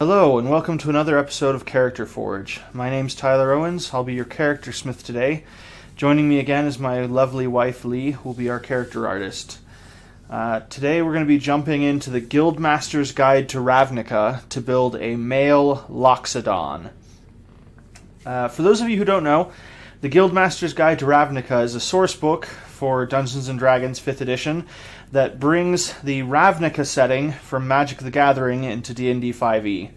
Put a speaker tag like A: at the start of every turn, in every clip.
A: Hello, and welcome to another episode of Character Forge. My name's Tyler Owens. I'll be your character smith today. Joining me again is my lovely wife, Leigh, who will be our character artist. Today we're going to be jumping into the Guildmaster's Guide to Ravnica to build a male Loxodon. For those of you who don't know, the Guildmaster's Guide to Ravnica is a source book for Dungeons & Dragons 5th edition that brings the Ravnica setting from Magic the Gathering into D&D 5e.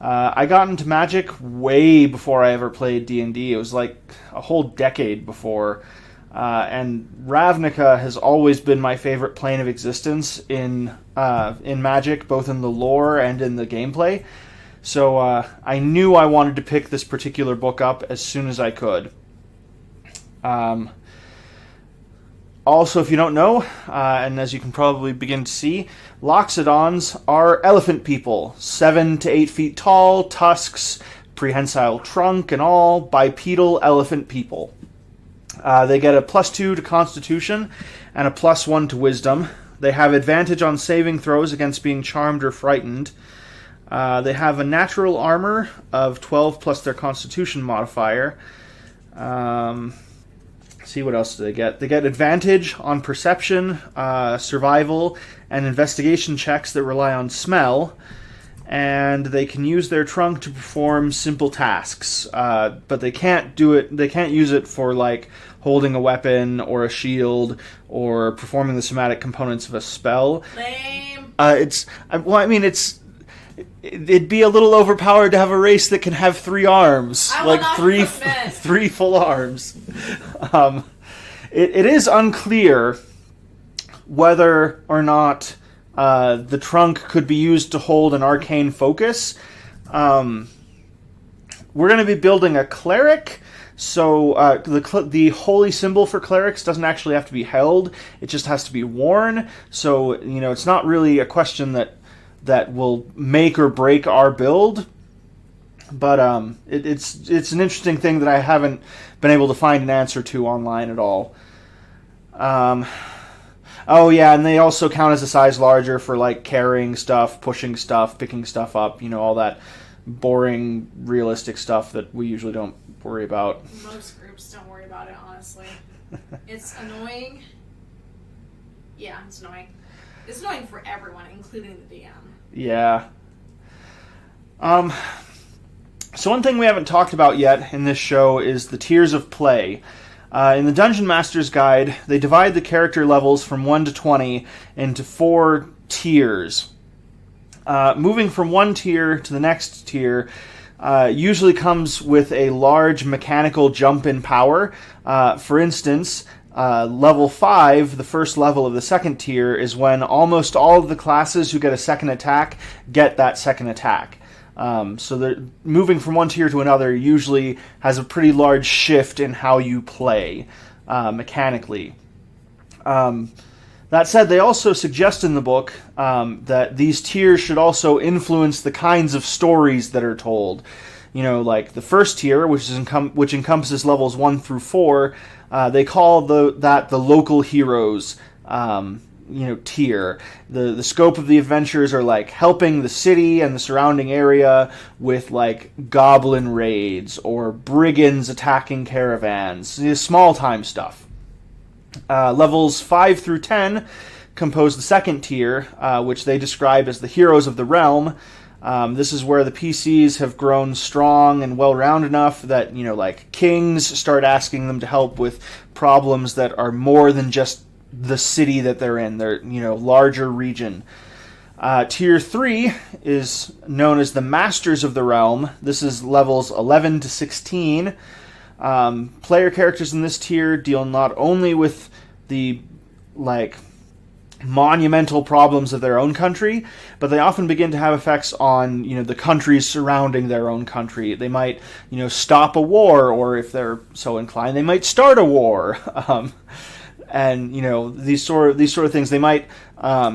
A: I got into Magic way before I ever played D&D. It was like a whole decade before. And Ravnica has always been my favorite plane of existence in Magic, both in the lore and in the gameplay. So I knew I wanted to pick this particular book up as soon as I could. Also, if you don't know, and as you can probably begin to see, Loxodons are elephant people, 7 to 8 feet tall, tusks, prehensile trunk, and all bipedal elephant people. They get a +2 to Constitution and a +1 to Wisdom. They have advantage on saving throws against being charmed or frightened. They have a natural armor of 12 plus their Constitution modifier. See what else do they get? They get advantage on perception, survival, and investigation checks that rely on smell, and they can use their trunk to perform simple tasks. But they can't do it. They can't use it for like holding a weapon or a shield or performing the somatic components of a spell.
B: Lame.
A: It'd be a little overpowered to have a race that can have 3 arms, like three full arms. It is unclear whether or not the trunk could be used to hold an arcane focus. We're going to be building a cleric, so the holy symbol for clerics doesn't actually have to be held; it just has to be worn. So it's not really a question that will make or break our build, but it's an interesting thing that I haven't been able to find an answer to online at all. Oh yeah, and they also count as a size larger for like carrying stuff, pushing stuff, picking stuff up, all that boring, realistic stuff that we usually don't worry about.
B: Most groups don't worry about it, honestly. It's annoying. Yeah, it's annoying. It's annoying for everyone, including the DM.
A: Yeah. So one thing we haven't talked about yet in this show is the tiers of play. In the Dungeon Master's Guide, they divide the character levels from 1 to 20 into 4 tiers. Moving from one tier to the next tier usually comes with a large mechanical jump in power. For instance, level 5, the first level of the second tier, is when almost all of the classes who get a second attack get that second attack. So moving from one tier to another usually has a pretty large shift in how you play mechanically. That said, they also suggest in the book that these tiers should also influence the kinds of stories that are told. Like the first tier, which encompasses levels 1 through 4, they call that the local heroes tier. The scope of the adventures are like helping the city and the surrounding area with like goblin raids or brigands attacking caravans, small time stuff. Levels 5 through 10 compose the second tier, which they describe as the heroes of the realm. This is where the PCs have grown strong and well-rounded enough that, like kings start asking them to help with problems that are more than just the city that they're in, their, larger region. Tier 3 is known as the Masters of the Realm. This is levels 11 to 16. Player characters in this tier deal not only with the, monumental problems of their own country, but they often begin to have effects on the countries surrounding their own country. They might stop a war, or if they're so inclined, they might start a war. And these sort of things. They might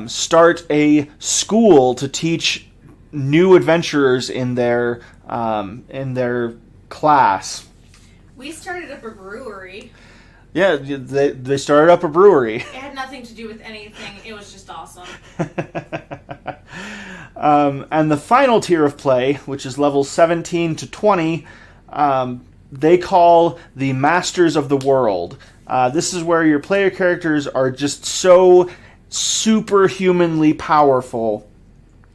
A: start a school to teach new adventurers in their class.
B: We started up a brewery.
A: Yeah, they started up a brewery.
B: It had nothing to do with anything. It was just awesome.
A: And the final tier of play, which is levels 17 to 20, they call the Masters of the World. This is where your player characters are just so superhumanly powerful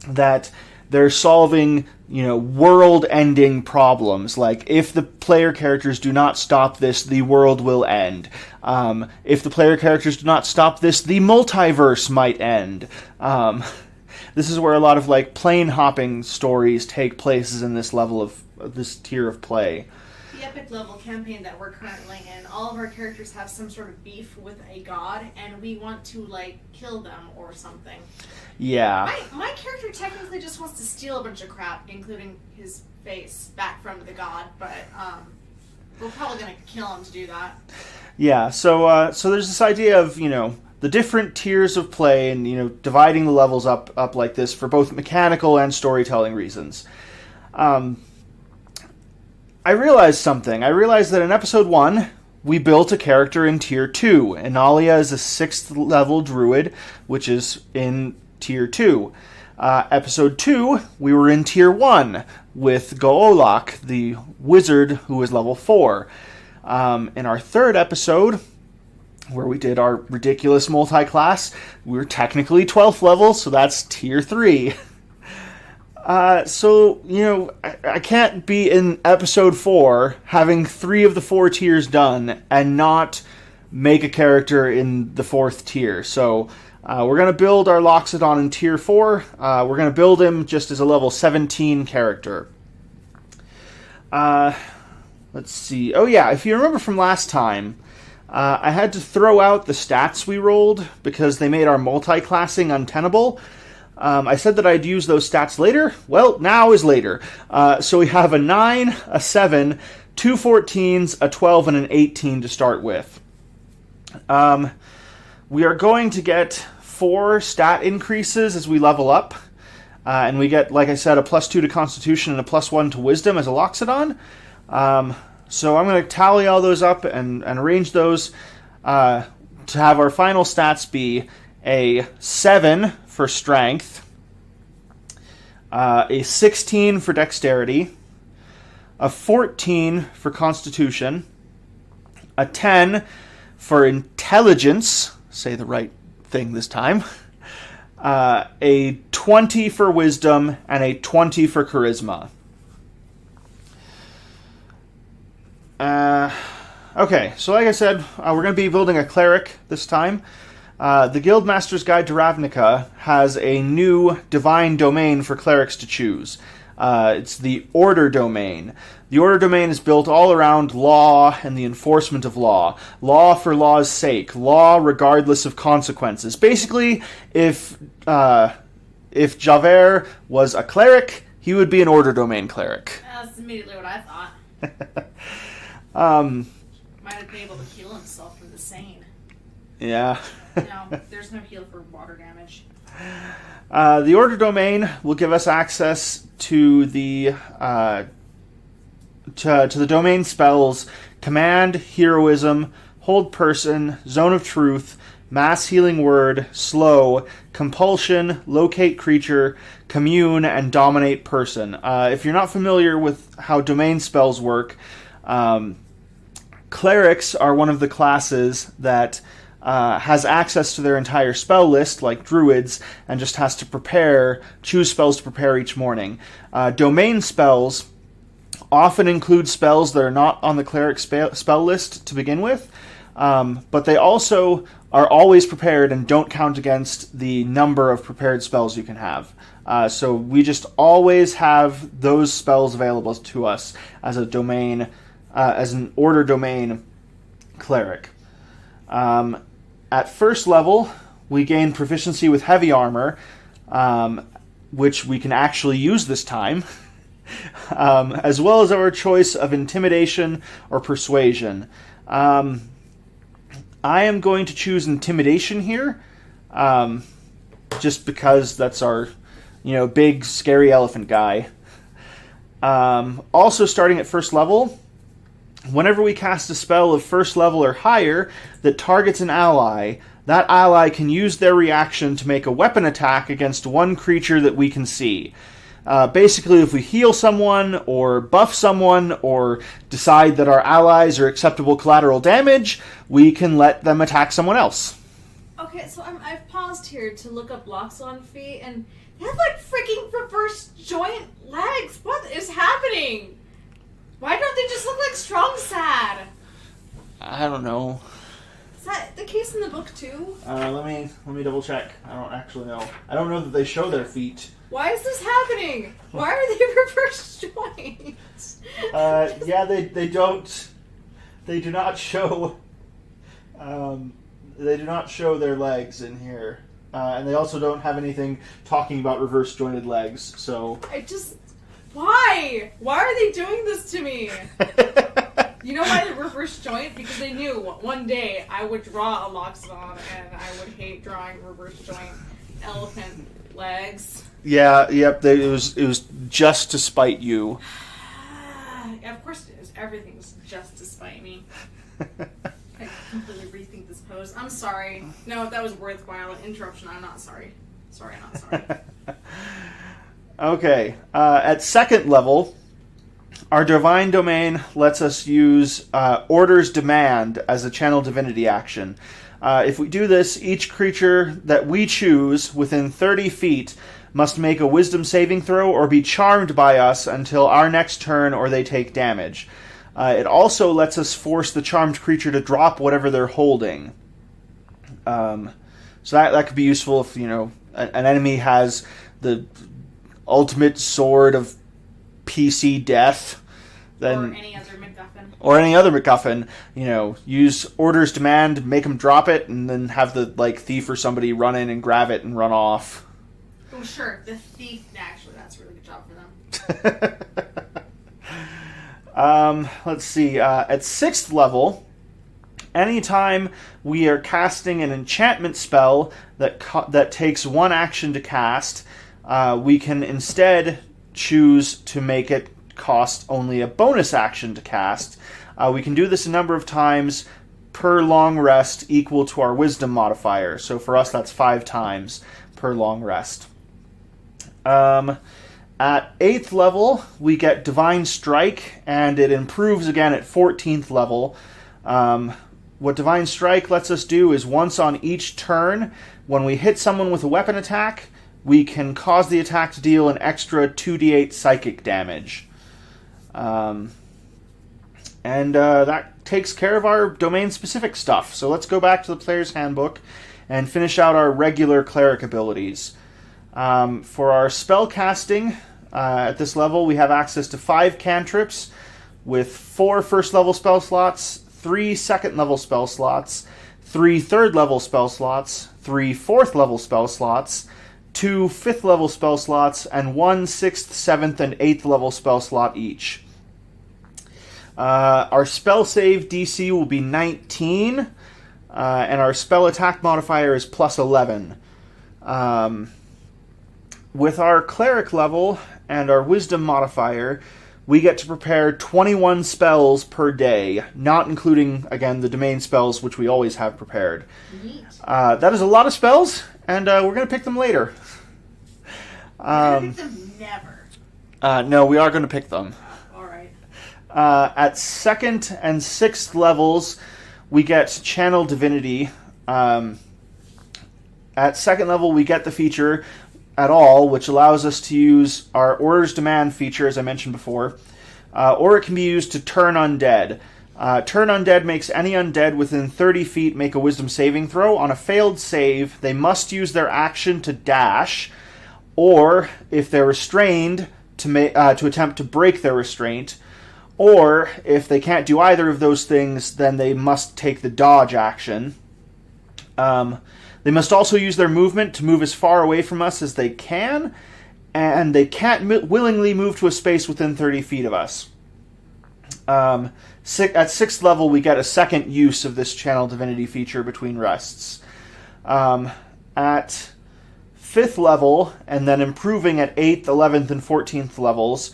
A: that they're solving, world-ending problems. Like, if the player characters do not stop this, the world will end. If the player characters do not stop this, the multiverse might end. This is where a lot of, plane-hopping stories take place, is in this level of this tier of play.
B: The epic level campaign that we're currently in, all of our characters have some sort of beef with a god, and we want to, kill them or something.
A: Yeah.
B: My character technically just wants to steal a bunch of crap, including his face, back from the god, but we're probably going to kill him to do that.
A: Yeah, so there's this idea of, the different tiers of play and, dividing the levels up like this for both mechanical and storytelling reasons. I realized something. I realized that in episode 1, we built a character in tier 2. Analia is a 6th level druid, which is in tier 2. Episode 2, we were in tier 1 with Goolok, the wizard who was level 4. In our third episode, where we did our ridiculous multi-class, we were technically 12th level, so that's tier 3. I can't be in episode 4 having 3 of the 4 tiers done and not make a character in the 4th tier. So we're going to build our Loxodon in tier 4. We're going to build him just as a level 17 character. Let's see. Oh yeah, if you remember from last time, I had to throw out the stats we rolled because they made our multi-classing untenable. I said that I'd use those stats later. Well, now is later. So we have a 9, a 7, 2 14s, a 12, and an 18 to start with. We are going to get 4 stat increases as we level up. And we get, like I said, a +2 to Constitution and a +1 to Wisdom as a Loxodon. So I'm going to tally all those up and arrange those to have our final stats be a 7 for Strength, a 16 for Dexterity, a 14 for Constitution, a 10 for Intelligence, say the right thing this time, a 20 for Wisdom, and a 20 for Charisma. Okay, so like I said, we're going to be building a Cleric this time. The Guildmaster's Guide to Ravnica has a new divine domain for clerics to choose. It's the Order domain. The Order domain is built all around law and the enforcement of law. Law for law's sake. Law regardless of consequences. Basically, if Javert was a cleric, he would be an Order domain cleric.
B: That's immediately what I thought. Might have been able to heal himself from the Sane.
A: Yeah.
B: No, there's no heal for water damage.
A: The Order domain will give us access to the to the domain spells Command, Heroism, Hold Person, Zone of Truth, Mass Healing Word, Slow, Compulsion, Locate Creature, Commune, and Dominate Person. If you're not familiar with how domain spells work, clerics are one of the classes that has access to their entire spell list, like druids, and just has to choose spells to prepare each morning. Domain spells often include spells that are not on the cleric spell list to begin with, but they also are always prepared and don't count against the number of prepared spells you can have. So we just always have those spells available to us as a domain, as an Order domain cleric. At first level, we gain proficiency with heavy armor, which we can actually use this time, as well as our choice of intimidation or persuasion. I am going to choose intimidation here, just because that's our, big, scary elephant guy. Also, starting at first level, whenever we cast a spell of first level or higher that targets an ally, that ally can use their reaction to make a weapon attack against one creature that we can see. Basically, if we heal someone, or buff someone, or decide that our allies are acceptable collateral damage, we can let them attack someone else.
B: Okay, so I've paused here to look up Loxodon feet, and they have like freaking reverse joint legs. What is happening? Why don't they just look like Strong Sad?
A: I don't know.
B: Is that the case in the book too?
A: Let me double check. I don't actually know. I don't know that they show their feet.
B: Why is this happening? Why are they reverse joints?
A: Yeah, they don't. They do not show. They do not show their legs in here, and they also don't have anything talking about reverse jointed legs. So
B: why? Why are they doing this to me? You know why the reverse joint? Because they knew one day I would draw a Loxodon and I would hate drawing reverse joint elephant legs.
A: Yeah, yep. It was just to spite you.
B: Yeah, of course it is. Everything's just to spite me. I completely rethink this pose. I'm sorry. No, if that was worthwhile interruption, I'm not sorry. Sorry, I'm not sorry.
A: Okay. At 2nd level, our Divine Domain lets us use Order's Demand as a Channel Divinity action. If we do this, each creature that we choose within 30 feet must make a Wisdom saving throw or be charmed by us until our next turn or they take damage. It also lets us force the charmed creature to drop whatever they're holding. So that could be useful if, an enemy has the ultimate sword of PC death. Then, or any other MacGuffin. Use Order's Demand, make them drop it, and then have the thief or somebody run in and grab it and run off.
B: Oh, sure. The thief, actually, that's a really good job for them.
A: Let's see. At 6th level, anytime we are casting an enchantment spell that takes one action to cast, we can instead choose to make it cost only a bonus action to cast. We can do this a number of times per long rest equal to our wisdom modifier. So for us, that's 5 times per long rest. At 8th level, we get Divine Strike, and it improves again at 14th level. What Divine Strike lets us do is once on each turn, when we hit someone with a weapon attack, we can cause the attack to deal an extra 2d8 psychic damage. And that takes care of our domain-specific stuff. So let's go back to the player's handbook and finish out our regular cleric abilities. For our spell casting, at this level, we have access to 5 cantrips with 4 first-level spell slots, 3 second-level spell slots, 3 third-level spell slots, 3 fourth-level spell slots, 2 fifth-level spell slots, and 1 6th, 7th, and 8th level spell slot each. Our spell save DC will be 19, and our spell attack modifier is plus 11. With our cleric level and our wisdom modifier, we get to prepare 21 spells per day, not including, again, the domain spells, which we always have prepared. That is a lot of spells, and we're going to pick them later.
B: We're going to pick them never.
A: No, we are going to pick them.
B: All right.
A: At 2nd and 6th levels, we get Channel Divinity. At 2nd level, we get the feature at all, which allows us to use our Order's Demand feature, as I mentioned before, or it can be used to turn undead. Turn undead makes any undead within 30 feet make a wisdom saving throw. On a failed save, they must use their action to dash, or if they're restrained, to attempt to break their restraint, or if they can't do either of those things, then they must take the dodge action. They must also use their movement to move as far away from us as they can, and they can't willingly move to a space within 30 feet of us. At 6th level, we get a second use of this Channel Divinity feature between rests. At 5th level, and then improving at 8th, 11th, and 14th levels,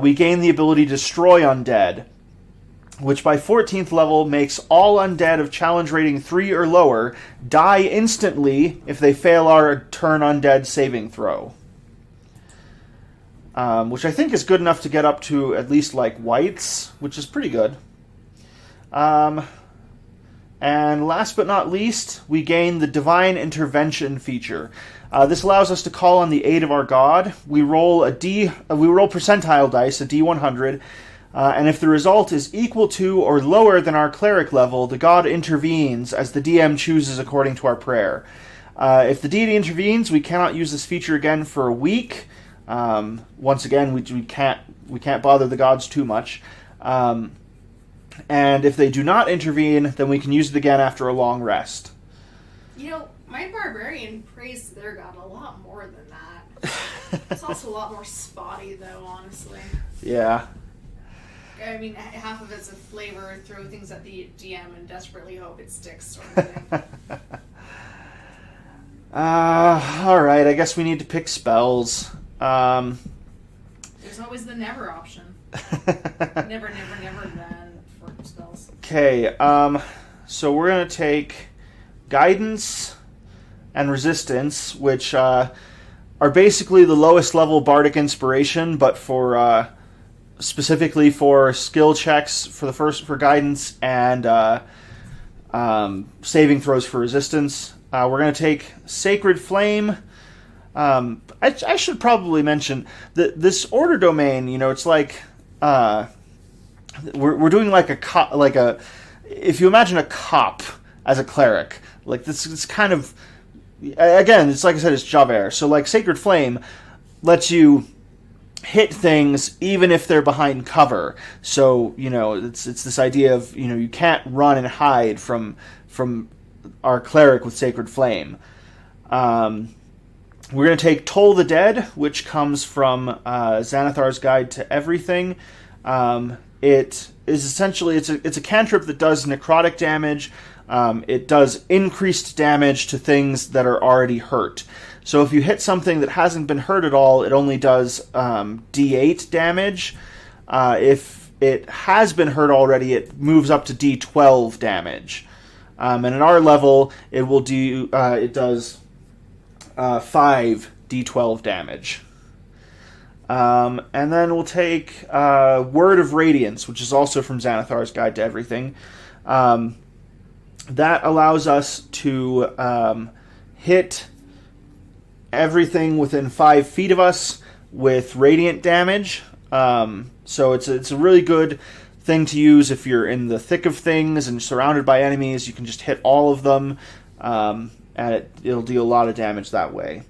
A: we gain the ability to destroy undead. which by 14th level makes all undead of challenge rating 3 or lower die instantly if they fail our turn undead saving throw. Which I think is good enough to get up to at least like whites, which is pretty good. And last but not least, we gain the Divine Intervention feature. This allows us to call on the aid of our god. We roll percentile dice, a D100, and if the result is equal to or lower than our cleric level, the god intervenes as the DM chooses according to our prayer. If the deity intervenes, we cannot use this feature again for a week. Once again, we can't bother the gods too much. And if they do not intervene, then we can use it again after a long rest.
B: You know, my barbarian prays their god a lot more than that. It's also a lot more spotty, though, honestly.
A: Yeah.
B: I mean, half of it's a flavor, throw things at the DM and desperately hope it sticks, sort of thing.
A: Alright, I guess we need to pick spells.
B: There's always the never option. Never then for spells.
A: Okay, so we're going to take Guidance and Resistance, which are basically the lowest level Bardic Inspiration, but for specifically for skill checks for Guidance and saving throws for Resistance. We're going to take Sacred Flame. I should probably mention that this order domain, it's like we're doing like if you imagine a cop as a cleric, like this is kind of, again, it's like I said, it's Javert. So like Sacred Flame lets you hit things even if they're behind cover. So it's this idea of you can't run and hide from our cleric with Sacred Flame. We're going to take Toll the Dead, which comes from Xanathar's Guide to Everything. It is essentially, it's a cantrip that does necrotic damage. It does increased damage to things that are already hurt. So if you hit something that hasn't been hurt at all, it only does D8 damage. If it has been hurt already, it moves up to D12 damage. And at our level, it does 5 D12 damage. And then we'll take Word of Radiance, which is also from Xanathar's Guide to Everything. That allows us to hit everything within 5 feet of us with radiant damage. So it's a really good thing to use if you're in the thick of things and surrounded by enemies. You can just hit all of them, and it'll deal a lot of damage that way.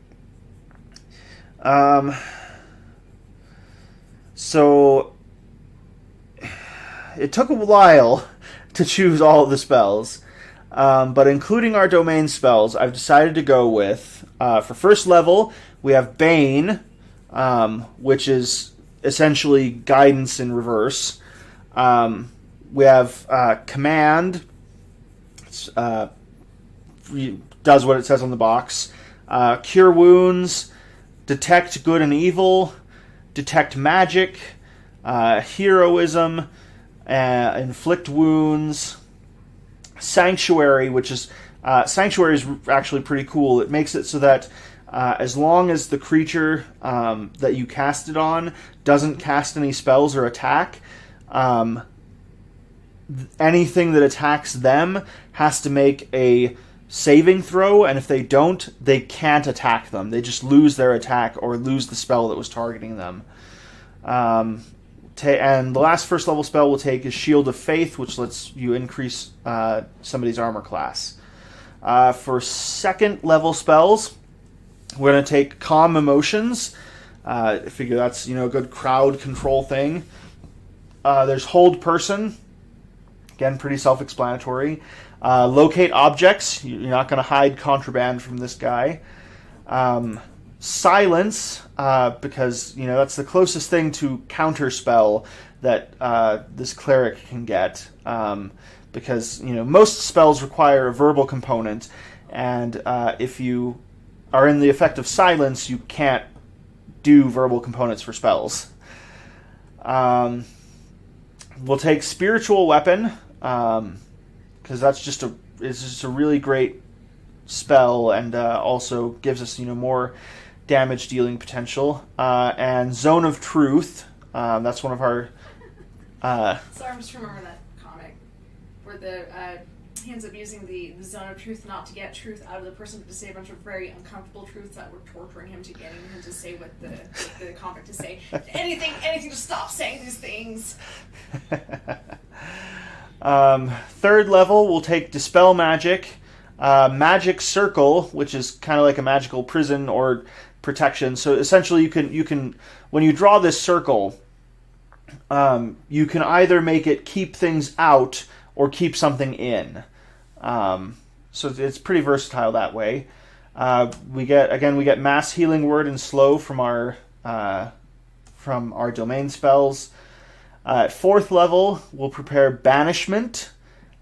A: So it took a while to choose all of the spells, but including our domain spells, I've decided to go with, for first level, we have Bane, which is essentially guidance in reverse. We have Command, does what it says on the box. Cure Wounds, Detect Good and Evil, Detect Magic, Heroism, Inflict Wounds, Sanctuary, which is Sanctuary is actually pretty cool. It makes it so that as long as the creature that you cast it on doesn't cast any spells or attack, anything that attacks them has to make a saving throw, and if they don't, they can't attack them. They just lose their attack or lose the spell that was targeting them. And the last first level spell we'll take is Shield of Faith, which lets you increase somebody's armor class. For second level spells, we're going to take Calm Emotions. I figure that's a good crowd control thing. There's Hold Person. Again, pretty self-explanatory. Locate Objects. You're not going to hide contraband from this guy. Silence, because that's the closest thing to counterspell that this cleric can get. Because most spells require a verbal component, and if you are in the effect of silence, you can't do verbal components for spells. we'll take Spiritual Weapon, because it's just a really great spell, and also gives us more damage dealing potential. And Zone of Truth, that's one of our.
B: Sorry, I'm just remembering that comic where he ends up using the Zone of Truth not to get truth out of the person, but to say a bunch of very uncomfortable truths that were torturing him to getting him to say what the comic to say. Anything to stop saying these things.
A: Third level, we'll take Dispel Magic. Magic Circle, which is kind of like a magical prison or protection. So essentially you can when you draw this circle, you can either make it keep things out or keep something in. So it's pretty versatile that way. We get Mass Healing Word and Slow from our domain spells. At fourth level, we'll prepare Banishment,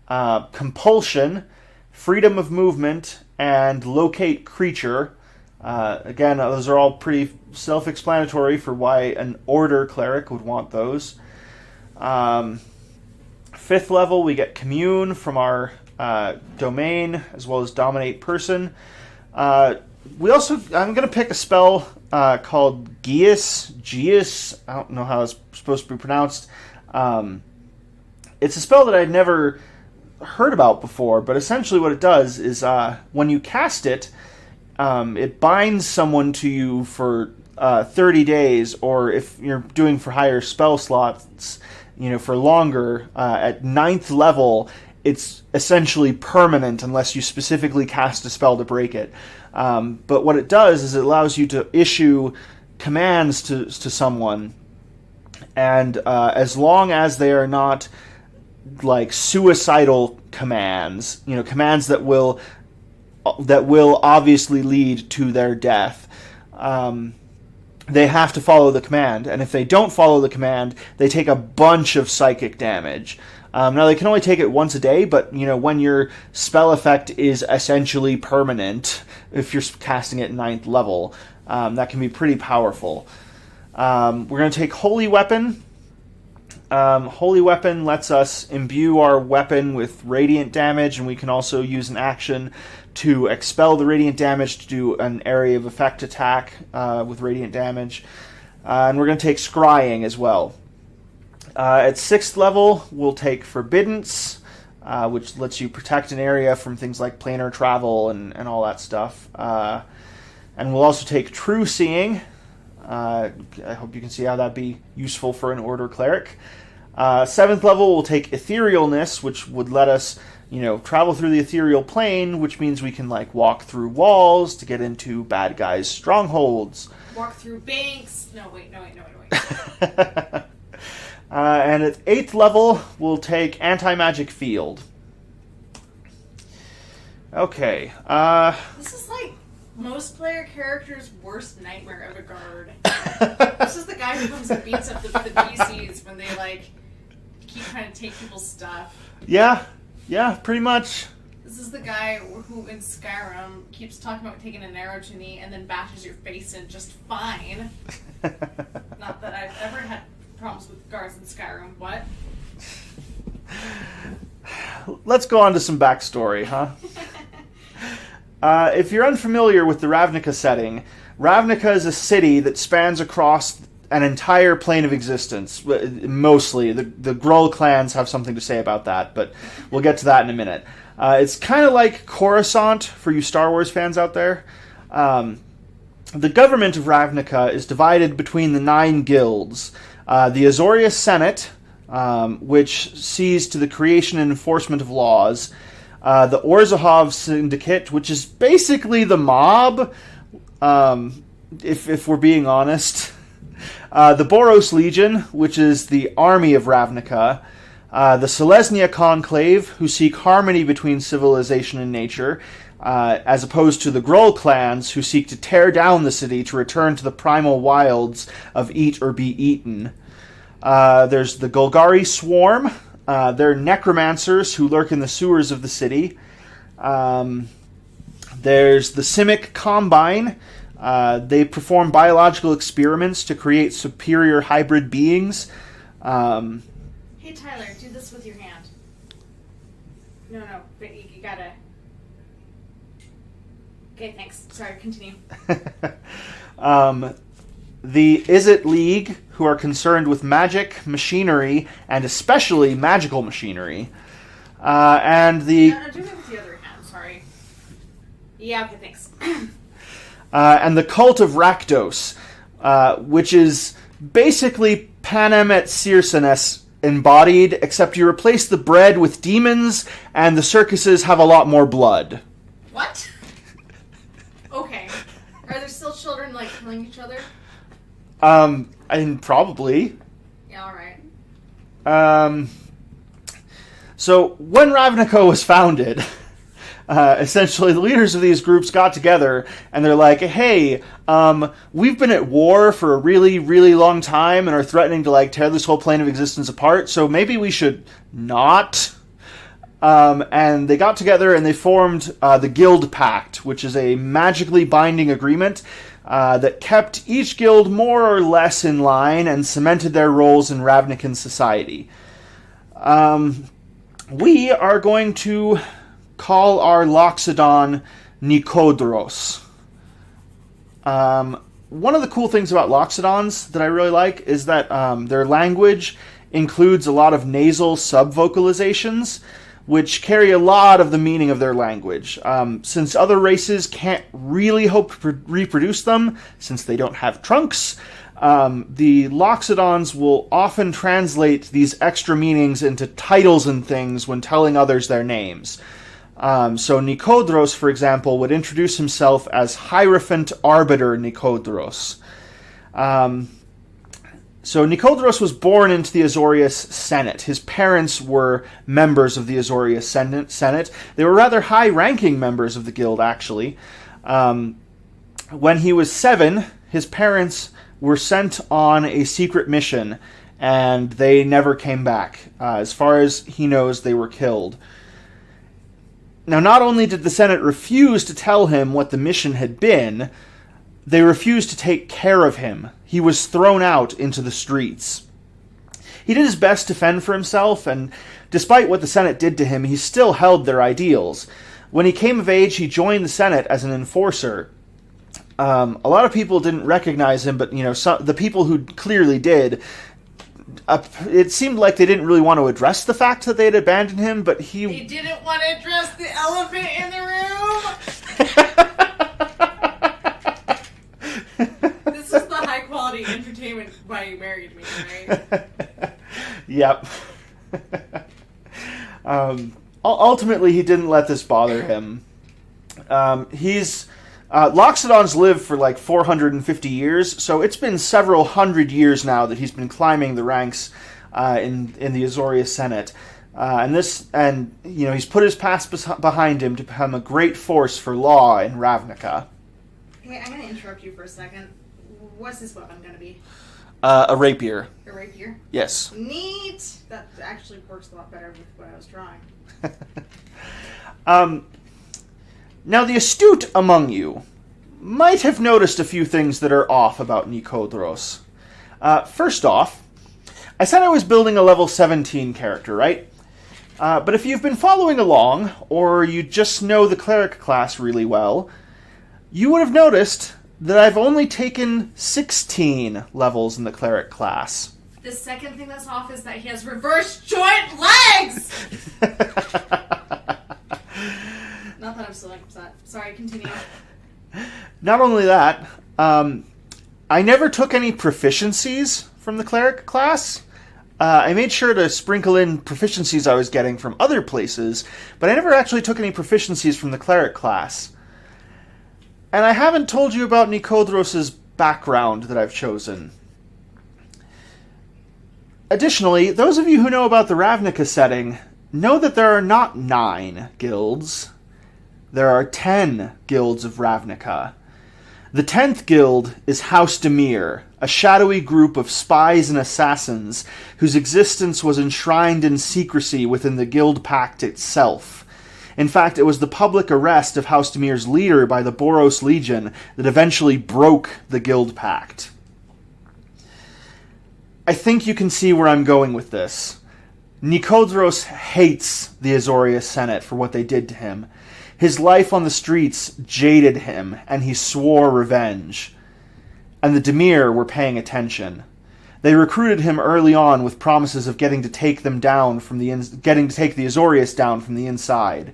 A: Compulsion, Freedom of Movement, and Locate Creature. Again, those are all pretty self-explanatory for why an Order Cleric would want those. Fifth level, we get Commune from our domain, as well as Dominate Person. I'm going to pick a spell called Geas. I don't know how it's supposed to be pronounced. It's a spell that I'd never heard about before, but essentially what it does is when you cast it, it binds someone to you for 30 days, or if you're doing for higher spell slots, for longer, at 9th level, it's essentially permanent unless you specifically cast a spell to break it. But what it does is it allows you to issue commands to someone, and as long as they are not like suicidal commands, commands that will obviously lead to their death, they have to follow the command. And if they don't follow the command, they take a bunch of psychic damage. Now, they can only take it once a day, but, when your spell effect is essentially permanent, if you're casting it 9th level, that can be pretty powerful. We're going to take Holy Weapon. Holy Weapon lets us imbue our weapon with radiant damage, and we can also use an action to expel the radiant damage to do an area of effect attack with radiant damage. And we're going to take Scrying as well. At 6th level, we'll take Forbiddance, which lets you protect an area from things like planar travel and all that stuff. And we'll also take True Seeing. I hope you can see how that'd be useful for an Order Cleric. 7th level, we'll take Etherealness, which would let us travel through the ethereal plane, which means we can walk through walls to get into bad guys' strongholds.
B: Walk through banks. No, wait.
A: And at 8th level, we'll take Anti-Magic Field. Okay.
B: This is like most player characters' worst nightmare of a guard. This is the guy who comes and beats up the PCs when they keep trying to take people's stuff.
A: Yeah, pretty much.
B: This is the guy who in Skyrim keeps talking about taking an arrow to the knee and then bashes your face in just fine. Not that I've ever had problems with guards in Skyrim. What?
A: Let's go on to some backstory, huh? If you're unfamiliar with the Ravnica setting, Ravnica is a city that spans across an entire plane of existence. Mostly. The Gruul clans have something to say about that, but we'll get to that in a minute. It's kind of like Coruscant for you Star Wars fans out there. The government of Ravnica is divided between the 9 guilds. The Azorius Senate, which sees to the creation and enforcement of laws. The Orzhov Syndicate, which is basically the mob, if we're being honest. The Boros Legion, which is the army of Ravnica. The Selesnya Conclave, who seek harmony between civilization and nature, as opposed to the Gruul clans, who seek to tear down the city to return to the primal wilds of eat or be eaten. There's the Golgari Swarm. They're necromancers who lurk in the sewers of the city. There's the Simic Combine. They perform biological experiments to create superior hybrid beings.
B: Hey, Hey, Tyler, do this with your hand. No, but you gotta... Okay, thanks. Sorry, continue.
A: The Is-It League, who are concerned with magic, machinery, and especially magical machinery. And the...
B: No, do it with the other hand, sorry. Yeah, okay, thanks.
A: And the Cult of Rakdos, which is basically Panem et Circenses embodied, except you replace the bread with demons, and the circuses have a lot more blood.
B: What? Okay. Are there still children, like, killing each other?
A: Probably.
B: Yeah, alright.
A: So, when Ravnica was founded, essentially the leaders of these groups got together, and they're like, hey, we've been at war for a really, really long time, and are threatening to, like, tear this whole plane of existence apart, so maybe we should not... and they got together and they formed the Guild Pact, which is a magically binding agreement that kept each guild more or less in line and cemented their roles in Ravnican society. We are going to call our Loxodon Nikodros. One of the cool things about Loxodons that I really like is that their language includes a lot of nasal subvocalizations, which carry a lot of the meaning of their language. Since other races can't really hope to reproduce them, since they don't have trunks, the Loxodons will often translate these extra meanings into titles and things when telling others their names. So Nikodros, for example, would introduce himself as Hierophant Arbiter Nikodros. So Nikodros was born into the Azorius Senate. His parents were members of the Azorius Senate. They were rather high-ranking members of the guild, actually. When he was 7, his parents were sent on a secret mission, and they never came back. As far as he knows, they were killed. Now, not only did the Senate refuse to tell him what the mission had been, they refused to take care of him. He was thrown out into the streets. He did his best to fend for himself, and despite what the Senate did to him, he still held their ideals. When he came of age, he joined the Senate as an enforcer. A lot of people didn't recognize him, but the people who clearly did, it seemed like they didn't really want to address the fact that they had abandoned him, but he...
B: They didn't want to address the elephant in the room? This is the high-quality entertainment why you married me, right?
A: Yep. Ultimately, he didn't let this bother him. Loxodons live for like 450 years, so it's been several hundred years now that he's been climbing the ranks in the Azorius Senate. And he's put his past behind him to become a great force for law in Ravnica.
B: Hey, I'm going to interrupt you for a second. What's this weapon going to be?
A: A rapier.
B: A rapier?
A: Yes.
B: Neat! That actually works a lot better with what I was drawing.
A: Now, the astute among you might have noticed a few things that are off about Nikodros. First off, I said I was building a level 17 character, right? But if you've been following along, or you just know the Cleric class really well, you would have noticed that I've only taken 16 levels in the Cleric class.
B: The second thing that's off is that he has reverse joint legs! Not that I'm still upset. Sorry, continue.
A: Not only that, I never took any proficiencies from the Cleric class. I made sure to sprinkle in proficiencies I was getting from other places, but I never actually took any proficiencies from the Cleric class. And I haven't told you about Nikodros' background that I've chosen. Additionally, those of you who know about the Ravnica setting know that there are not 9 guilds. There are 10 guilds of Ravnica. The 10th guild is House Demir, a shadowy group of spies and assassins whose existence was enshrined in secrecy within the Guild Pact itself. In fact, it was the public arrest of House Demir's leader by the Boros Legion that eventually broke the Guild Pact. I think you can see where I'm going with this. Nicodros hates the Azorius Senate for what they did to him. His life on the streets jaded him, and he swore revenge. And the Dimir were paying attention. They recruited him early on with promises of getting to take the Azorius down from the inside.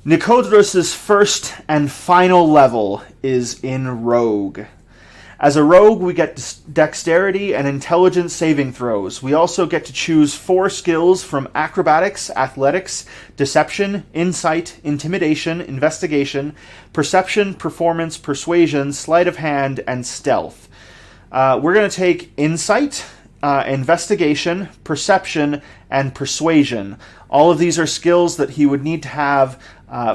A: Nicodros' first and final level is in Rogue. As a rogue, we get dexterity and intelligence saving throws. We also get to choose 4 skills from acrobatics, athletics, deception, insight, intimidation, investigation, perception, performance, persuasion, sleight of hand, and stealth. We're going to take insight, investigation, perception, and persuasion. All of these are skills that he would need to have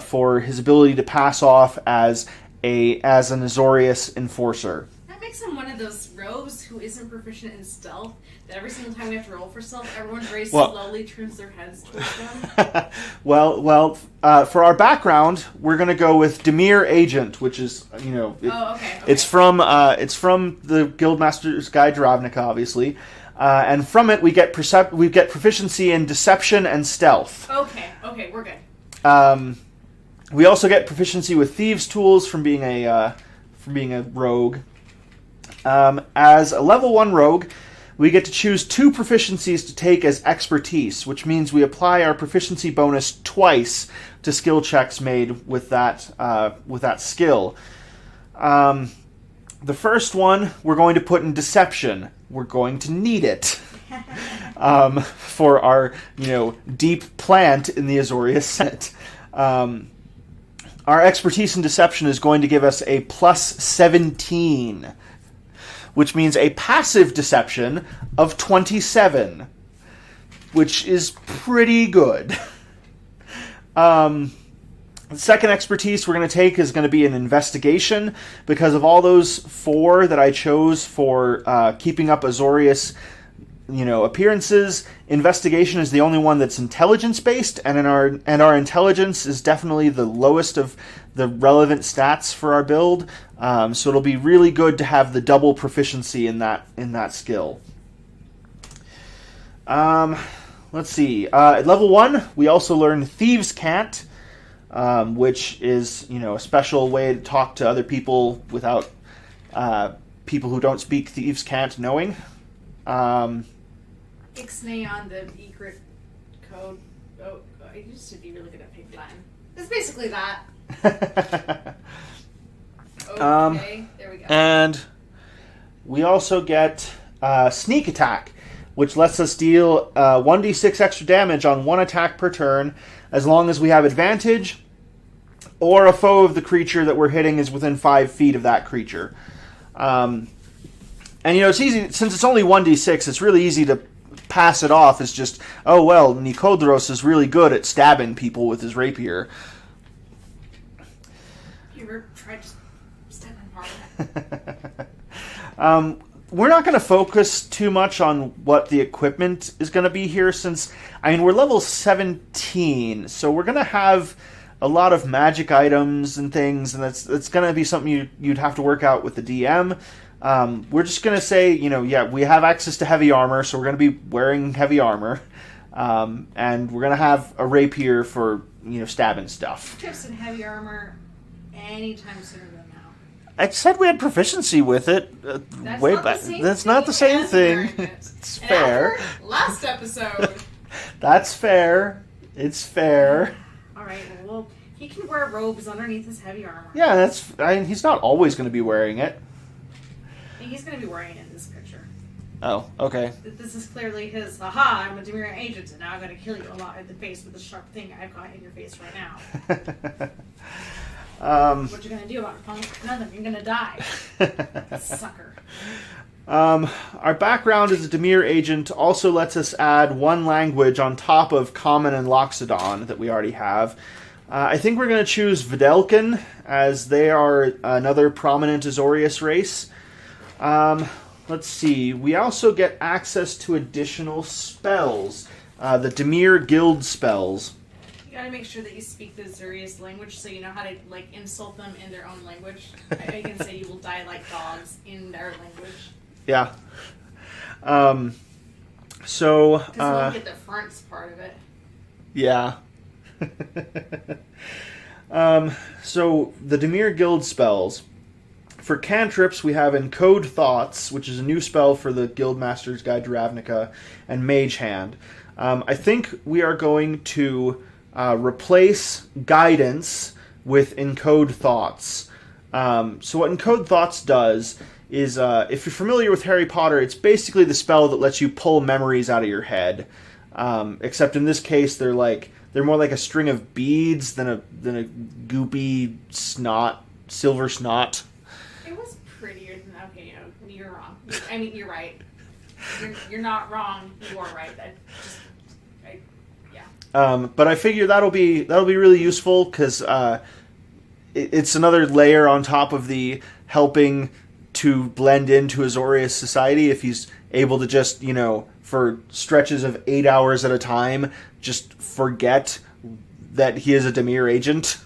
A: for his ability to pass off as an Azorius enforcer.
B: Makes him one of those rogues who isn't proficient in stealth, that every single time we have to roll for stealth, everyone very slowly turns their heads towards them.
A: For our background, we're going to go with Dimir Agent, which is,
B: okay.
A: It's from the Guildmaster's Guide to Ravnica, obviously. And from it, we get proficiency in deception and stealth.
B: Okay, we're good.
A: We also get proficiency with thieves' tools from being a rogue. As a level 1 rogue, we get to choose 2 proficiencies to take as expertise, which means we apply our proficiency bonus twice to skill checks made with that skill. The first one we're going to put in deception. We're going to need it for our deep plant in the Azorius Senate. Our expertise in deception is going to give us a plus 17. Which means a passive deception of 27, which is pretty good. The second expertise we're going to take is going to be an investigation, because of all those 4 that I chose for keeping up Azorius, appearances. Investigation is the only one that's intelligence-based, and our intelligence is definitely the lowest of the relevant stats for our build. So it'll be really good to have the double proficiency in that skill. Let's see. At level 1, we also learn Thieves' Cant, which is a special way to talk to other people without people who don't speak Thieves' Cant knowing.
B: Ixnay on the Egret code. Oh, I used to be really good at Pig Latin. It's basically that. Okay, there we go. And
A: we also get Sneak Attack, which lets us deal 1d6 extra damage on 1 attack per turn, as long as we have advantage, or a foe of the creature that we're hitting is within 5 feet of that creature. And it's easy, since it's only 1d6, it's really easy to pass it off as just, oh well, Nicodros is really good at stabbing people with his rapier.
B: You ever tried to stab him hard?
A: We're not going to focus too much on what the equipment is going to be here, since, we're level 17, so we're going to have a lot of magic items and things, and that's going to be something you'd have to work out with the DM. We're just going to say, we have access to heavy armor, so we're going to be wearing heavy armor. And we're going to have a rapier for, stabbing stuff.
B: Tips in heavy armor anytime sooner than now.
A: I said we had proficiency with it way back. That's not the same thing. It's fair.
B: Last episode.
A: That's fair. It's fair.
B: Alright, well, he can wear robes underneath his heavy armor.
A: Yeah, he's not always going to be wearing it.
B: He's going to be wearing it in this picture.
A: Oh, okay.
B: This is clearly his, aha, I'm a Dimir agent, and now I'm going to kill you a lot in the face with the sharp thing I've got in your face right now. What you going to do about it, punk? Nothing. You're going to die. Sucker.
A: Our background as a Dimir agent also lets us add 1 language on top of Common and Loxodon that we already have. I think we're going to choose Videlkin, as they are another prominent Azorius race. Let's see. We also get access to additional spells. The Dimir Guild spells.
B: You gotta make sure that you speak the Azorius language so you know how to, insult them in their own language. I can say you will die like dogs in their language.
A: Yeah. So,
B: because we'll get the fronts part of it.
A: Yeah. So the Dimir Guild spells. For cantrips, we have Encode Thoughts, which is a new spell for the Guildmaster's Guide to Ravnica, and Mage Hand. I think we are going to replace Guidance with Encode Thoughts. So what Encode Thoughts does is, if you're familiar with Harry Potter, it's basically the spell that lets you pull memories out of your head. Except in this case, they're more like a string of beads than a goopy snot, silver snot.
B: It was prettier than that. Okay, you're wrong. I mean, you're right. You're not wrong. You are right. Yeah.
A: But I figure that'll be really useful because it's another layer on top of the helping to blend into Azorius society. If he's able to just, for stretches of 8 hours at a time, just forget that he is a Dimir agent.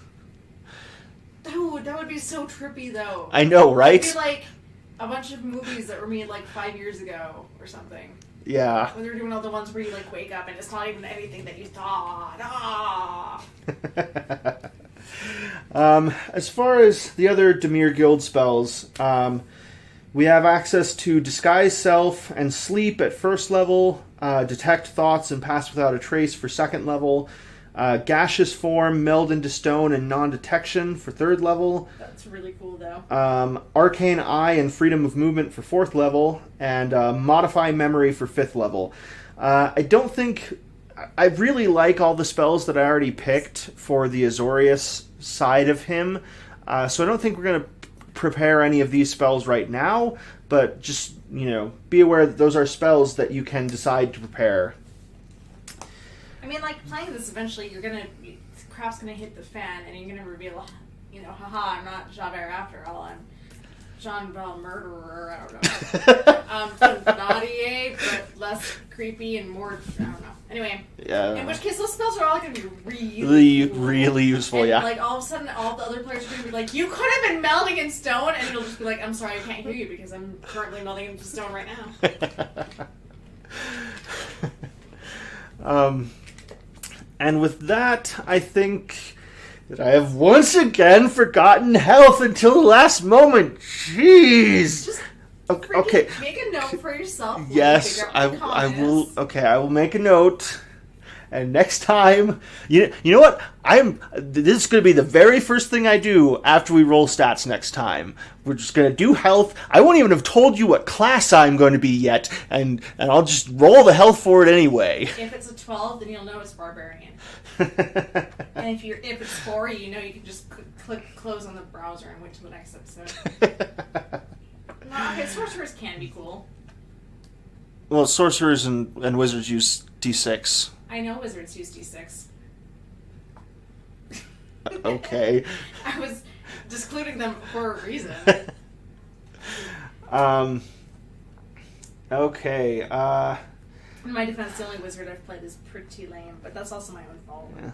B: Dude, that would be so trippy, though.
A: I know, right?
B: It'd be like a bunch of movies that were made like 5 years ago or something.
A: Yeah.
B: When they're doing all the ones where you like wake up and it's not even anything that you thought.
A: As far as the other Dimir Guild spells, we have access to Disguise Self and Sleep at first level, Detect Thoughts and Pass Without a Trace for second level, Gaseous Form, Meld into Stone, and Non-Detection for third level.
B: That's really cool, though.
A: Arcane Eye and Freedom of Movement for fourth level, and Modify Memory for fifth level. I really like all the spells that I already picked for the Azorius side of him, so I don't think we're going to prepare any of these spells right now, but just, be aware that those are spells that you can decide to prepare.
B: I mean, like, playing this eventually, crap's gonna hit the fan, and you're gonna reveal, haha, I'm not Javert after all, I'm Jean Bell Murderer, I don't know. Naughty, but less creepy and more, I don't know. Anyway,
A: yeah.
B: In which case, those spells are all gonna be really cool.
A: Really useful,
B: and,
A: yeah.
B: Like, all of a sudden, all the other players are gonna be like, you could have been melding in stone, and you'll just be like, I'm sorry, I can't hear you, because I'm currently melding into stone right now.
A: And with that, I think that I have once again forgotten health until the last moment. Jeez.
B: Just
A: okay.
B: Make a note for yourself.
A: Yes, I will. Okay, I will make a note. And next time, you know what? This is going to be the very first thing I do after we roll stats next time. We're just going to do health. I won't even have told you what class I'm going to be yet, and I'll just roll the health for it anyway.
B: If it's a 12, then you'll know it's barbarian. And if it's 4, you can just click close on the browser and wait till the next episode. Okay, sorcerers can be cool.
A: Well, sorcerers and wizards use D6.
B: I know wizards use D6.
A: Okay.
B: I was discluding them for a reason.
A: Okay.
B: In my defense, the only wizard I've played is pretty lame, but that's also my own fault.
A: Yeah.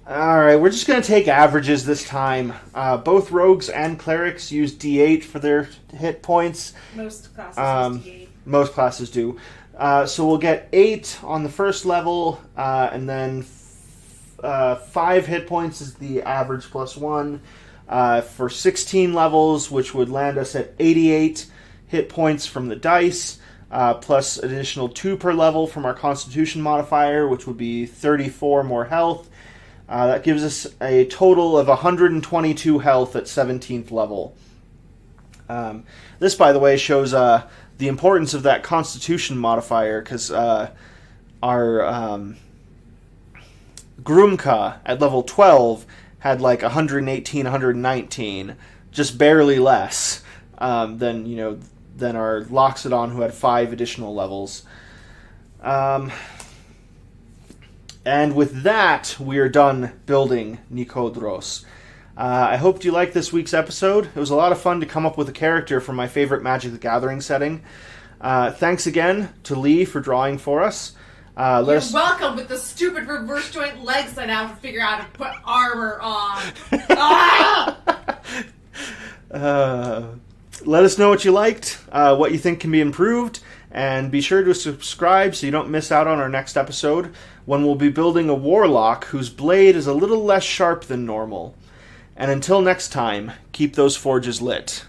A: Alright, we're just going to take averages this time. Both rogues and clerics use D8 for their hit points.
B: Most classes use D8.
A: Most classes do. So we'll get 8 on the first level, and then 5 hit points is the average plus 1 for 16 levels, which would land us at 88 hit points from the dice, plus additional 2 per level from our Constitution modifier, which would be 34 more health. That gives us a total of 122 health at 17th level. This, by the way, shows the importance of that Constitution modifier, because our Grumka at level 12 had like 118, 119, just barely less than our Loxodon, who had 5 additional levels. And with that, we are done building Nikodros. I hope you liked this week's episode. It was a lot of fun to come up with a character from my favorite Magic the Gathering setting. Thanks again to Leigh for drawing for us.
B: You're welcome with the stupid reverse joint legs that I have to figure out how to put armor on.
A: Let us know what you liked, what you think can be improved, and be sure to subscribe so you don't miss out on our next episode, when we'll be building a warlock whose blade is a little less sharp than normal. And until next time, keep those forges lit.